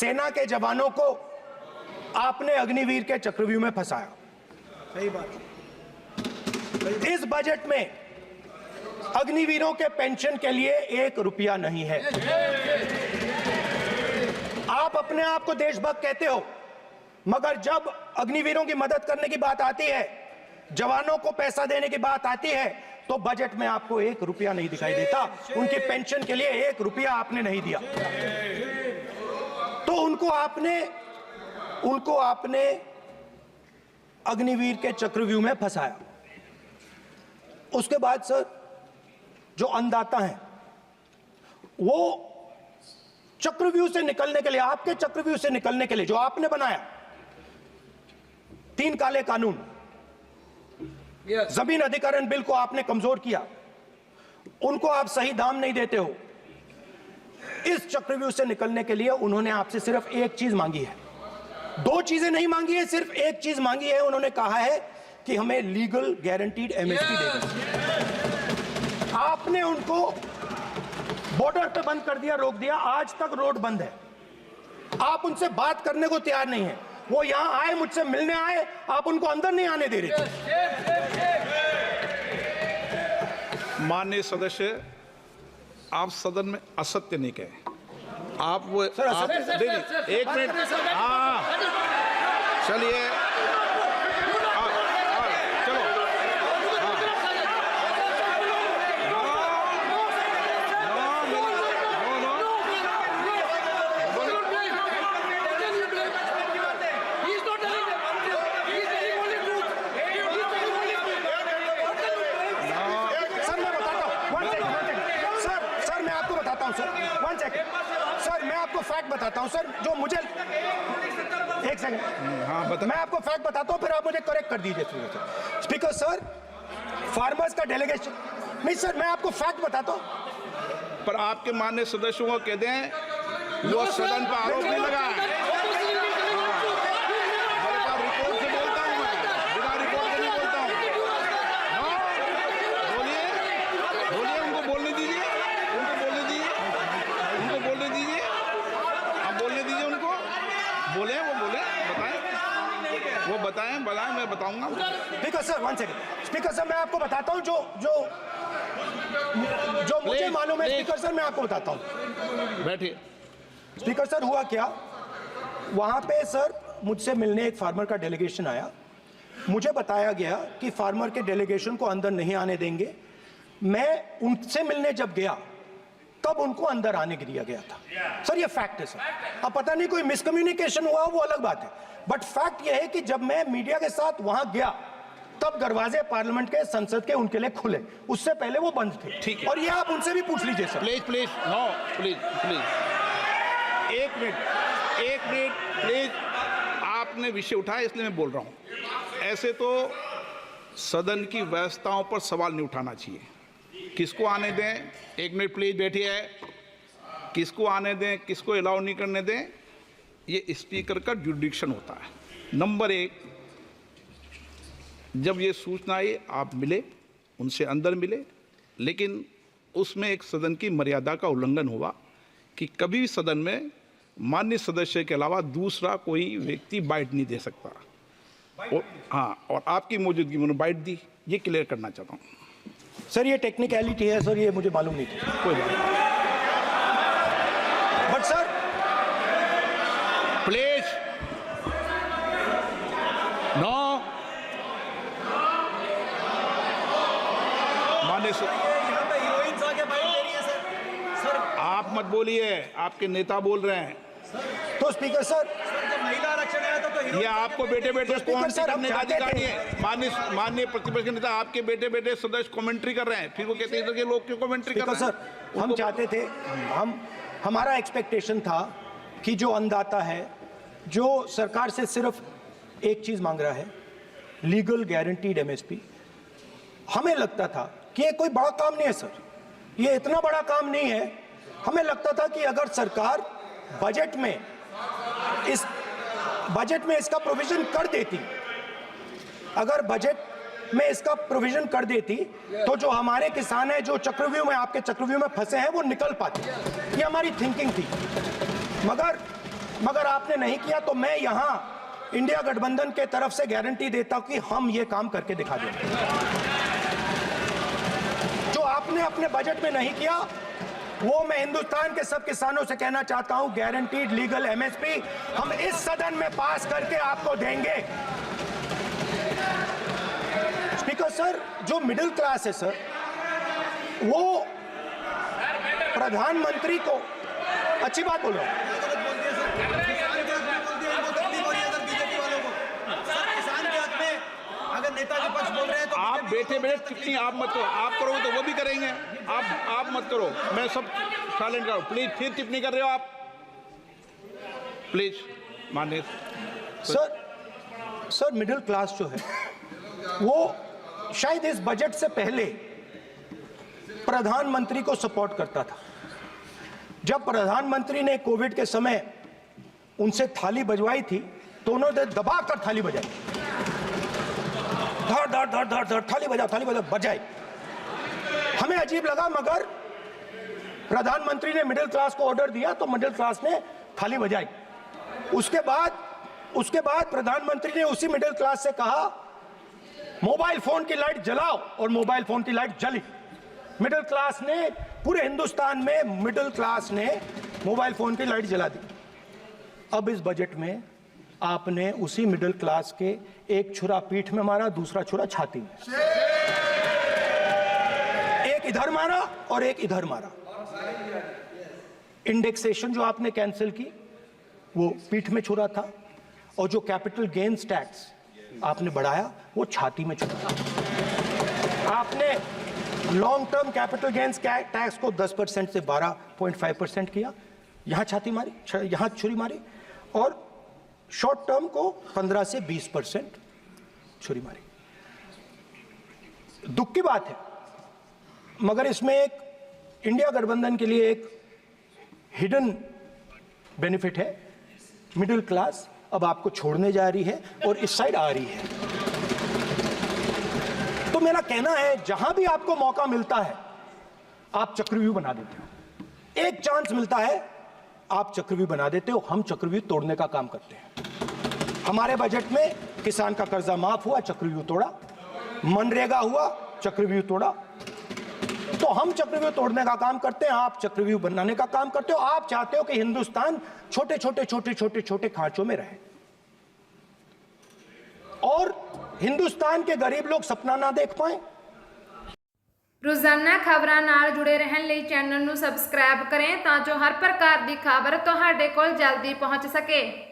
सेना के जवानों को आपने अग्निवीर के चक्रव्यूह में फंसाया। सही बात। इस बजट में अग्निवीरों के पेंशन के लिए 1 रुपया नहीं है। आप अपने आप को देशभक्त कहते हो, मगर जब अग्निवीरों की मदद करने की बात आती है, जवानों को पैसा देने की बात आती है, तो बजट में आपको 1 रुपया नहीं दिखाई देता। उनकी पेंशन के लिए 1 रुपया आपने नहीं दिया। तो उनको आपने अग्निवीर के चक्रव्यूह में फंसाया। उसके बाद सर, जो अन्नदाता हैं, वो चक्रव्यूह से निकलने के लिए, आपके चक्रव्यूह से निकलने के लिए जो आपने बनाया 3 काले कानून, जमीन अधिग्रहण बिल को आपने कमजोर किया, उनको आप सही दाम नहीं देते हो। इस चक्रव्यूह से निकलने के लिए उन्होंने आपसे सिर्फ एक चीज मांगी है, 2 चीजें नहीं मांगी है, सिर्फ एक चीज मांगी है। उन्होंने कहा है कि हमें लीगल गारंटीड एमएसपी दे दो। आपने उनको बॉर्डर पे बंद कर दिया, रोक दिया। आज तक रोड बंद है। आप उनसे बात करने को तैयार नहीं है। वो यहां आए, मुझसे मिलने आए, आप उनको अंदर नहीं आने दे रहे थे। माननीय सदस्य, आप सदन में असत्य नहीं कहे। आप वो सर, आप, एक मिनट, हाँ चलिए, चलो, सर मैं आपको फैक्ट बताता हूं सर, जो मुझे एक सेकंड, हाँ बता, मैं आपको फैक्ट बताता हूं, फिर आप मुझे करेक्ट कर दीजिए। स्पीकर सर, फार्मर्स का डेलीगेशन नहीं सर, मैं आपको फैक्ट बताता हूं। पर आपके माननीय सदस्यों को कह दें वो सदन पर आरोप नहीं लगा है। रिपोर्ट से बोलता हूं मैं, बिना रिपोर्ट के नहीं बोलता हूं। बोलिए, बोलिए, उनको बोलने दीजिए, उनको बोलने दीजिए, उनको बोलने दीजिए, आप बोलने दीजिए उनको, बोले, वो बोले, बताएं, वो बताएं, मैं बताऊंगा। Speaker sir, 1 second. Speaker sir, मैं आपको बताता हूं जो मुझे मालूम है। स्पीकर सर, मैं आपको बताता हूं। बैठिए। स्पीकर सर, हुआ क्या, वहां पे सर मुझसे मिलने एक फार्मर का डेलीगेशन आया। मुझे बताया गया कि फार्मर के डेलीगेशन को अंदर नहीं आने देंगे। मैं उनसे मिलने जब गया तब उनको अंदर आने के दिया गया था। सर ये फैक्ट है सर। अब पता नहीं कोई मिसकम्युनिकेशन हुआ, वो अलग बात है, बट फैक्ट ये है कि जब मैं मीडिया के साथ वहां गया तब दरवाजे पार्लियामेंट के, संसद के उनके लिए खुले, उससे पहले वो बंद थे। ठीक है। और ये आप उनसे भी पूछ लीजिए sir. Please please, no please please, एक मिनट प्लीज। आपने विषय उठाया इसलिए मैं बोल रहा हूं। ऐसे तो सदन की व्यवस्थाओं पर सवाल नहीं उठाना चाहिए। किसको आने दें, 1 मिनट प्लीज बैठिए, किसको आने दें, किसको अलाउ नहीं करने दें, ये स्पीकर का जुरिडिक्शन होता है। नंबर 1, जब ये सूचना आई आप मिले, उनसे अंदर मिले, लेकिन उसमें एक सदन की मर्यादा का उल्लंघन हुआ कि कभी भी सदन में माननीय सदस्य के अलावा दूसरा कोई व्यक्ति बाइट नहीं दे सकता। हाँ, और आपकी मौजूदगी में बाइट दी, ये क्लियर करना चाहता हूँ। सर ये टेक्निकलिटी है सर, ये मुझे मालूम नहीं थी। कोई बात नहीं, बट सर प्लीज, नो, माननीय आप मत बोलिए, आपके नेता बोल रहे हैं। तो स्पीकर सर, महिला आरक्षण है तो ये आपको बेटे बेटे कमेंट्री करने का अधिकार नहीं है। माननीय प्रतिपक्ष के नेता, आपके बेटे बेटे सदस्य कमेंट्री कर रहे हैं, फिर वो कहते हैं कि लोग क्यों कमेंट्री कर रहे हैं। सर, हम चाहते थे, हमारा एक्सपेक्टेशन था कि जो अन्नदाता है, जो सरकार से सिर्फ एक चीज मांग रहा है, लीगल गारंटीड एमएसपी। हमें लगता था कि ये कोई बड़ा काम नहीं है सर, ये इतना बड़ा काम नहीं है। हमें लगता था कि अगर सरकार बजट में इसका प्रोविजन कर देती, अगर बजट में इसका प्रोविजन कर देती, तो जो हमारे किसान हैं जो चक्रव्यूह में, आपके चक्रव्यूह में फंसे हैं, वो निकल पाते। ये हमारी थिंकिंग थी। मगर मगर आपने नहीं किया, तो मैं यहां इंडिया गठबंधन के तरफ से गारंटी देता हूं कि हम ये काम करके दिखा देंगे। जो आपने अपने बजट में नहीं किया, वो मैं हिंदुस्तान के सब किसानों से कहना चाहता हूं, गारंटीड लीगल एमएसपी हम इस सदन में पास करके आपको देंगे। स्पीकर सर, जो मिडिल क्लास है सर, वो प्रधानमंत्री को अच्छी बात बोलो, अगर नेताजी पक्ष बोल रहे हैं तो आप बैठे बैठे टिप्पणी आप मत करो, आप करोगे तो वो भी करेंगे। आप मत करो, मैं सब साइलेंट करो प्लीज। फिर टिप्पणी कर रहे हो आप, प्लीज माननीय सर मिडिल क्लास जो है वो शायद इस बजट से पहले प्रधानमंत्री को सपोर्ट करता था। जब प्रधानमंत्री ने कोविड के समय उनसे थाली बजवाई थी तो उन्होंने दबाकर थाली बजाई, धड़ धड़ धड़ धड़ धड़ थाली बजा बजाई। हमें अजीब लगा, मगर प्रधानमंत्री ने मिडिल क्लास को ऑर्डर दिया तो मिडिल क्लास ने थाली बजाई। उसके बाद प्रधानमंत्री ने उसी मिडिल क्लास से कहा मोबाइल फोन की लाइट जलाओ, और मोबाइल फोन की लाइट जली। मिडिल क्लास ने, पूरे हिंदुस्तान में मिडिल क्लास ने मोबाइल फोन की लाइट जला दी। अब इस बजट में आपने उसी मिडिल क्लास के एक छुरा पीठ में मारा, दूसरा छुरा छाती में, एक इधर मारा और एक इधर मारा। इंडेक्सेशन जो आपने कैंसिल की वो पीठ में छुरा था, और जो कैपिटल गेन्स टैक्स आपने बढ़ाया वो छाती में छुरा। आपने long term capital gains tax को 10% से 12.5% किया, यहां छाती मारी, यहां छुरी मारी, और शॉर्ट टर्म को 15 से 20% छुरी मारी। दुख की बात है, मगर इसमें एक इंडिया गठबंधन के लिए एक हिडन बेनिफिट है। मिडिल क्लास अब आपको छोड़ने जा रही है और इस साइड आ रही है। तो मेरा कहना है, जहां भी आपको मौका मिलता है आप चक्रव्यूह बना देते हो। एक चांस मिलता है आप चक्रव्यूह बना देते हो, हम चक्रव्यूह तोड़ने का काम करते हैं। हमारे बजट में किसान का कर्जा माफ हुआ, चक्रव्यूह तोड़ा, मनरेगा हुआ, चक्रव्यूह तोड़ा। तो हम चक्रव्यूह तोड़ने का काम करते हैं, आप चक्रव्यूह बनाने का काम करते हो। आप चाहते हो कि हिंदुस्तान छोटे छोटे छोटे छोटे छोटे खांचों में रहे, और हिंदुस्तान के गरीब लोग सपना ना देख पाए। रोजाना खबरां नाल जुड़े रहने ਲਈ चैनल ਨੂੰ सब्सक्राइब करें ਤਾਂ जो हर प्रकार की खबर ਤੁਹਾਡੇ ਕੋਲ जल्दी पहुंच सके।